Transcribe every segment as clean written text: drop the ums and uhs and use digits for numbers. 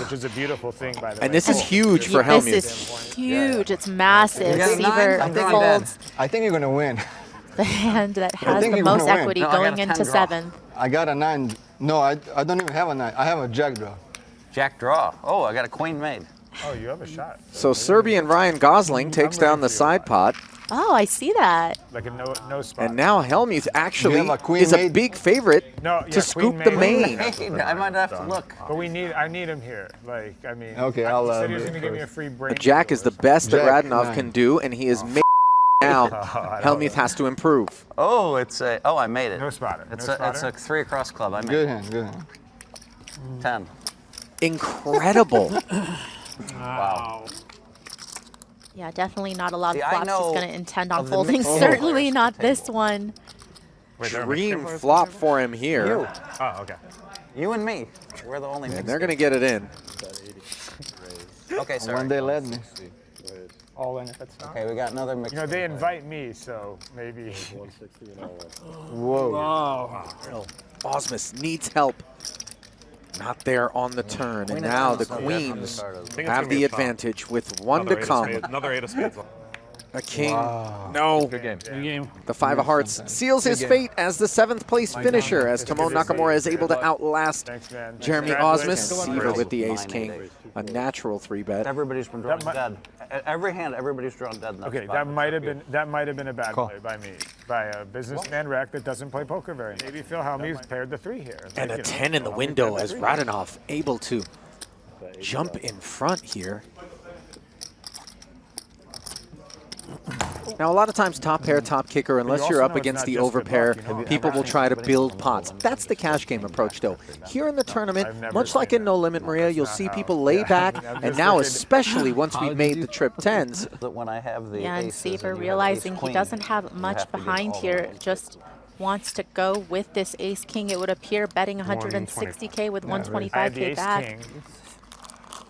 which is a beautiful thing, by the way. And this is huge for Hellmuth. This is huge. It's massive. You got a Seiver nine? I think folds I think you're gonna win. the hand that has think the you're most gonna win. equity No, I got going a 10 into draw. 7th. I got a 9. No, I don't even have a 9. I have a jack draw. Jack draw. Oh, I got a queen made. Oh, you have a shot. So Serbian Ryan Gosling takes down the side pot. Oh, I see that. Like a no spot. And now Hellmuth actually have a queen is a made? big favorite No, yeah, to scoop queen the made. main. I might have to look. But I need him here. Like, I mean, Okay, he I'll, said he was do going to it give me a first. free A break. jack is the best that Jack Radanov 9. can do, and he is made now. I don't Hellmuth has to improve. Oh, it's a. Oh, I made it. No spotter. It's No a. It's spotter? a 3 across club. I made Good it. hand, good hand. 10. Incredible. Wow. Yeah, definitely not a lot See, of I flops he's know going to intend on of the folding. mixed Certainly players not at the this table. one. Wait, they're a Dream mixed flop for him here. You. Oh, okay. You and me. We're the only And mixed they're going to get it in. Okay, When sorry. they let me. All in if it's not. Okay, we got another mixed. You know, they invite me, so maybe. Whoa. Osmus needs help. Not there on the turn, and now the queens have the advantage with 1 to come. Another 8 of spades. A king. No. Good game. The 5 of hearts seals his fate as the 7th place finisher, as Tamon Nakamura is able to outlast Thanks, man. Jeremy Congratulations. Osmus. Seiver with the ace-king. A natural 3-bet. Everybody's been drawing That dead. Every hand, everybody's drawn dead. In Okay, spot. that might have been a bad play by me, by a businessman rec that doesn't play poker very much. Maybe Phil Hellmuth paired the 3 here. And Like, a you know, 10 in the Hellmuth window paired as the 3. Radanov able to jump in front here. Now, a lot of times, top pair, top kicker, unless also you're up know it's against not the just good overpair, luck, you know? people will try to build pots. That's the cash game approach, though. Here in the tournament, much like in No Limit, Maria, you'll see people lay back, and now especially once we've made the trip 10s, That when I have the Yeah, and aces Seiver you have realizing ace he queen, doesn't have you much have to give behind all here, the just wants to go with this ace-king. It would appear betting 160K with I had the 125K ace back. king.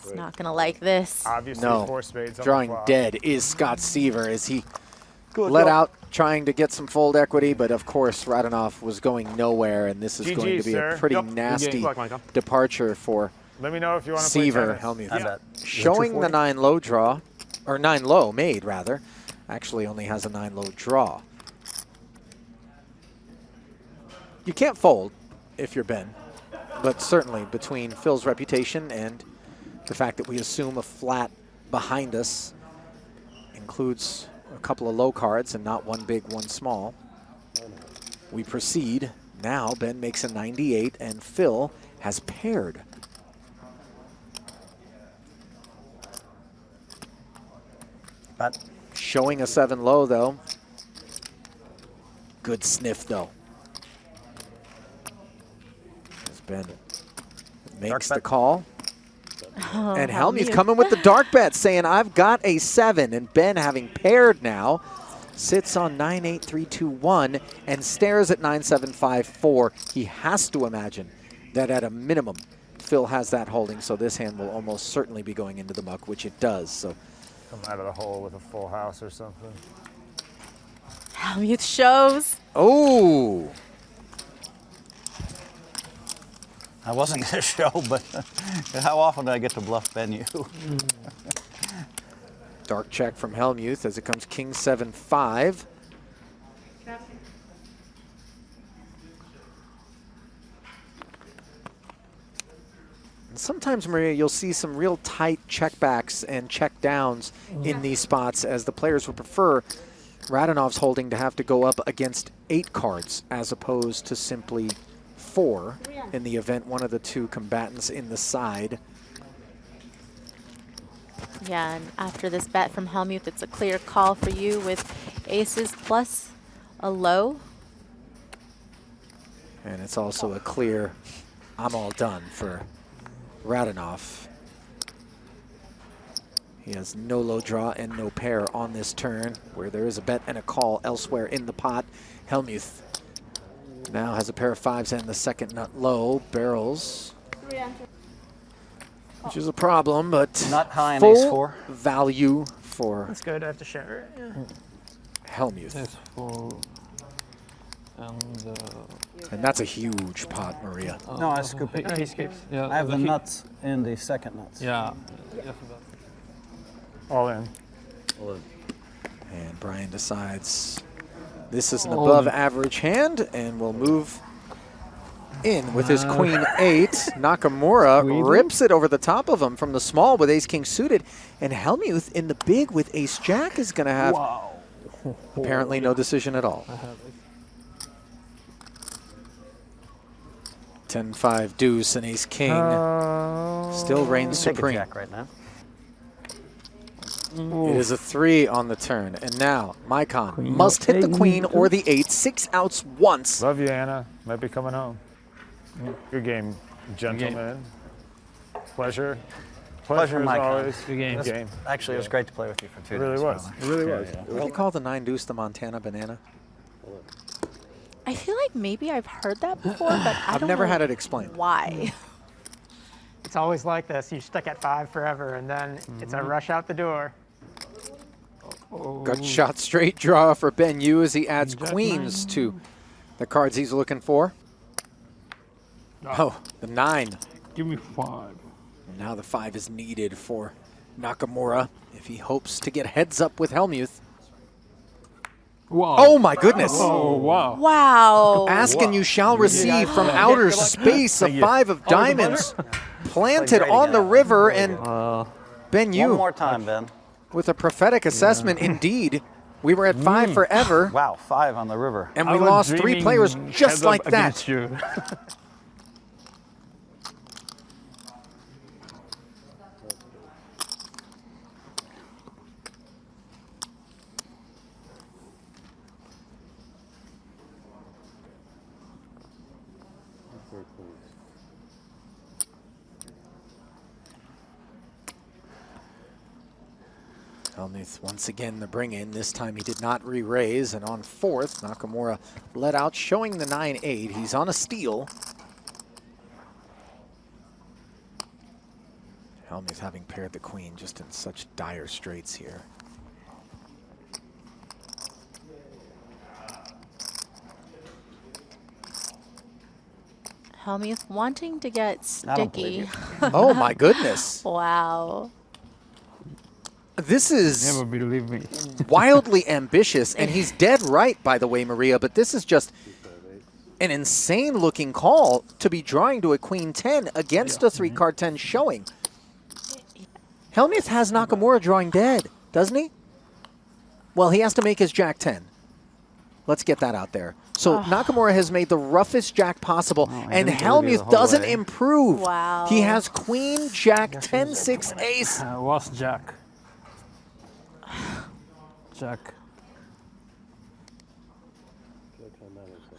He's not going to like this. Obviously, no. 4 spades on the Drawing flop. dead is Scott Seiver as he let out trying to get some fold equity, but of course Radanov was going nowhere, and this is GG, going to be sir. a pretty Yep. nasty Good luck, Micah. departure for Let me know if you want to play Seiver. tennis. Hellmuth. I bet. Showing the 9 low draw, or 9 low made rather, actually only has a 9 low draw. You can't fold if you're Ben, but certainly between Phil's reputation and the fact that we assume a flat behind us includes a couple of low cards and not one big, one small. We proceed. Now Ben makes a 98 and Phil has paired. But Showing a 7 low though. Good sniff though. As Ben makes the bet. call. Oh, And Hellmuth coming with the dark bet, saying, I've got a 7. And Ben, having paired now, sits on 9-8-3-2-1 and stares at 9-7-5-4. He has to imagine that at a minimum, Phil has that holding, so this hand will almost certainly be going into the muck, which it does. So Come out of the hole with a full house or something. Hellmuth shows. oh, I wasn't going to show, but how often do I get to bluff Ben you? dark check from Hellmuth as it comes king 7-5. Sometimes, Maria, you'll see some real tight checkbacks and checkdowns in these spots, as the players would prefer Radanov's holding to have to go up against 8 cards as opposed to simply 4 in the event one of the 2 combatants in the side. Yeah, and after this bet from Hellmuth, it's a clear call for you with aces plus a low. And it's also a clear I'm all done for Radanov. He has no low draw and no pair on this turn, where there is a bet and a call elsewhere in the pot. Hellmuth now has a pair of 5s and the second nut low, barrels, which is a problem, but Not high in full ace-4. value for That's good. I have to share it. Yeah. Hellmuth. That's full. And that's a huge pot, Maria. No, I scoop it. He skips. Yeah, I have the but nuts in the second nuts. Yeah. All in. And Bryan decides this is an All above in. average hand and will move in with his queen 8. Nakamura rips it over the top of him from the small with ace-king suited. And Hellmuth in the big with ace-jack is going to have apparently no decision at all. 10-5 deuce and ace-king still reigns Take a supreme. jack right now. It is a 3 on the turn. And now Micon must hit the queen or the 8. 6 outs once. Love you, Anna. Might be coming home. Good game, gentlemen. Pleasure. Pleasure as Micon. always. Good game. Good game. Actually, it was great to play with you for 2 It days. really was. It really was. What do you call the 9 deuce the Montana banana? I feel like maybe I've heard that before, but I don't never know had it explained. why. It's always like this. You stick at 5 forever, and then it's a rush out the door. Gut shot straight draw for Ben Yu as he adds queens to the cards he's looking for. Oh, the 9. Give me 5. Now the 5 is needed for Nakamura if he hopes to get heads up with Hellmuth. Wow. Oh my goodness. Oh, wow. Wow. Ask and you shall receive from outer space. A 5 of diamonds planted on the river, and Ben One Yu more time, Ben. with a prophetic assessment indeed. We were at 5 forever, Wow, 5 on the river. and we lost 3 players just like that. You. Hellmuth once again the bring in. This time he did not re-raise, and on 4th, Nakamura let out, showing the 9-8. He's on a steal. Hellmuth having paired the queen just in such dire straits here. Hellmuth wanting to get I don't believe sticky. Oh my goodness. Wow. This is Never believe me. wildly ambitious, and he's dead right, by the way, Maria, but this is just an insane looking call to be drawing to a queen 10 against a 3-card 10 showing. Hellmuth has Nakamura drawing dead, doesn't he? Well, he has to make his jack 10. Let's get that out there. So Nakamura has made the roughest jack possible, and didn't believe you the Hellmuth whole doesn't way. improve. Wow. He has queen, jack, 10, 6, ace. Was Jack. Jack.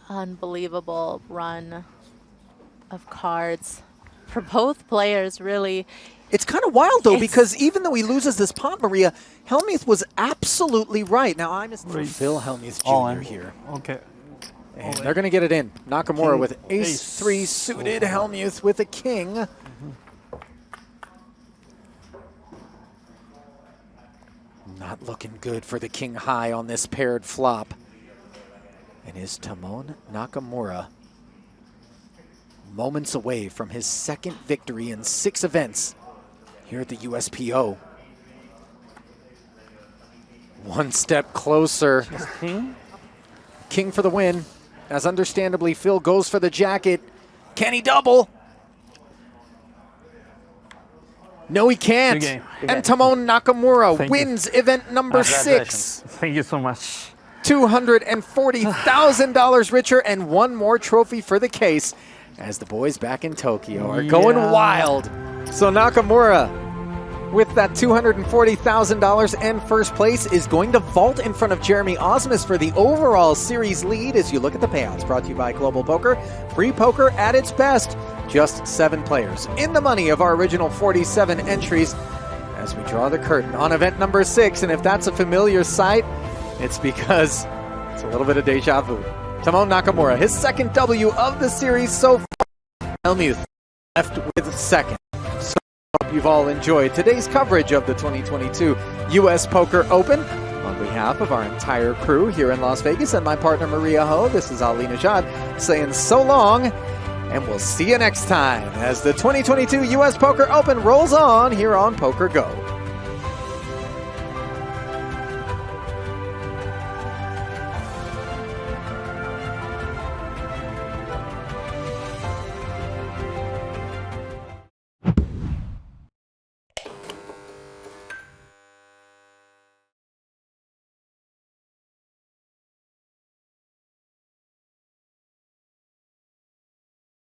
Unbelievable run of cards for both players, really. It's kind of wild, though, It's- because even though he loses this pot, Maria, Hellmuth was absolutely right. Now, I'm Phil Hellmuth All Jr. in. here. Okay. And they're going to get it in. Nakamura with ace-3 suited, Hellmuth with a king. Not looking good for the king high on this paired flop. And is Tamon Nakamura moments away from his 2nd victory in 6 events here at the USPO. One step closer. King? King for the win, as understandably Phil goes for the jacket. Can he double? No, he can't. Good game. And Tamon Nakamura Thank you. wins event number 6. Thank you so much. $240,000 richer and one more trophy for the case as the boys back in Tokyo are going wild. So Nakamura, with that $240,000 and first place, is going to vault in front of Jeremy Osmus for the overall series lead as you look at the payouts. Brought to you by Global Poker. Free poker at its best. Just 7 players in the money of our original 47 entries as we draw the curtain on event number 6. And if that's a familiar sight, it's because it's a little bit of deja vu. Tamon Nakamura, his 2nd W of the series so far. Hellmuth left with 2nd. So I hope you've all enjoyed today's coverage of the 2022 US Poker Open. On behalf of our entire crew here in Las Vegas and my partner Maria Ho, this is Ali Najad saying so long, and we'll see you next time as the 2022 U.S. Poker Open rolls on here on PokerGO.